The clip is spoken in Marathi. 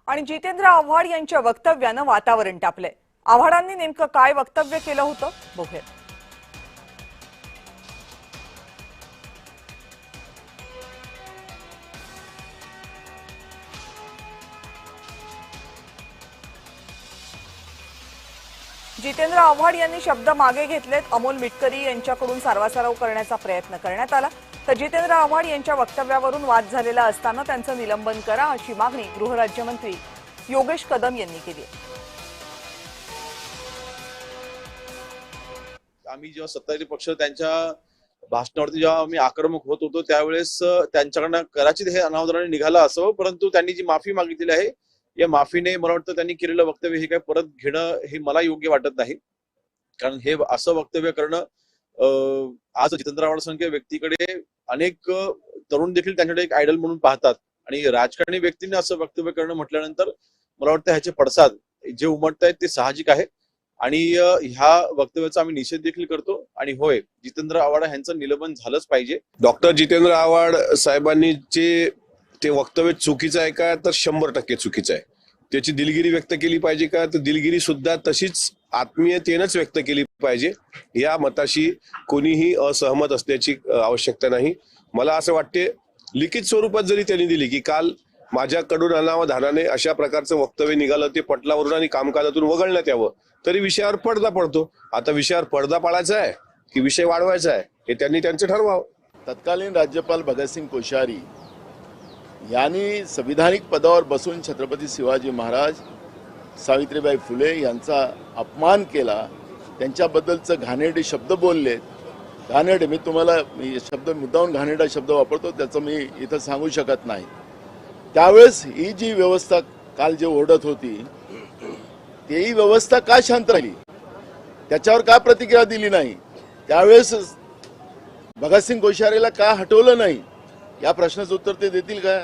आणि जितेंद्र आव्हाड यांच्या वक्तव्यानं वातावरण तापलंय। आव्हाडांनी नेमकं काय वक्तव्य केलं होतं बघूया। जितेंद्र आव्हाड यांनी शब्द मागे घेतलेत। अमोल मिटकरी यांच्याकडून सारवासारव करण्याचा प्रयत्न करण्यात आला, तर जितेंद्र आव्हाड यांच्या वक्तव्यावरून वाद झालेला असताना त्यांचं निलंबन करा अशी मागणी गृहराज्यमंत्री योगेश कदम यांनी केली। आम्ही जेव्हा सत्ताधारी पक्ष त्यांच्या भाषणावरती जेव्हा आम्ही आक्रमक होत होतो त्यावेळेस त्यांच्याकडनं कदाचित हे अनावधानाने निघालं असावं, परंतु त्यांनी जी माफी मागितलेली आहे या माफीने मला वाटतं त्यांनी केलेलं वक्तव्य हे काय परत घेणं हे मला योग्य वाटत नाही। कारण हे असं वक्तव्य करणं आज जितेंद्र आव्हाड व्यक्तीकडे अनेक तरुण देखील त्यांच्याकडे एक आयडल म्हणून पाहतात आणि राजकारणी व्यक्तीने असं वक्तव्य करणं म्हटल्यानंतर मला वाटतं ह्याचे पडसाद जे उमटत आहेत ते साहजिक आहे आणि ह्या वक्तव्याचा आम्ही निषेध देखील करतो। आणि होय, जितेंद्र आव्हाड यांचं निलंबन झालंच पाहिजे। डॉक्टर जितेंद्र आव्हाड साहेबांनी जे ते वक्तव्य चुकीचं आहे का, तर 100% चुकीचं आहे। त्याची दिलगिरी व्यक्त केली पाहिजे का, तर दिलगिरी सुद्धा तशीच आत्मीयतेनंच व्यक्त केली पाहिजे। या मताशी कोणीही असहमत असण्याची आवश्यकता नाही। मला असं वाटते लिखित स्वरूपात जरी त्यांनी दिली की काल माझ्याकडून अनावधानाने अशा प्रकारचं वक्तव्य निघालं, ते पटलावरून आणि कामकाजातून वगळण्यात यावं, तरी विषयावर पडदा पडतो। आता विषयावर पडदा पाडायचा आहे की विषय वाढवायचा आहे हे त्यांनी त्यांचं ठरवावं। तत्कालीन राज्यपाल भगतसिंग कोश्यारी यांनी संविधानिक पदावर बसून छत्रपती शिवाजी महाराज, सावित्रीबाई फुले यांचा अपमान केला, त्यांच्याबद्दलचं घाणेरडे शब्द बोललेत। घाणेरडे मी तुम्हाला शब्द मुद्दाहून घाणेरडा शब्द वापरतो, त्याचं मी इथं सांगू शकत नाही। त्यावेळेस ही जी व्यवस्था काल जे ओरडत होती तेही व्यवस्था का शांत राहिली, त्याच्यावर का प्रतिक्रिया दिली नाही, त्यावेळेस भगतसिंग कोश्यारीला का हटवलं नाही, या प्रश्नाचं उत्तर ते देतील का?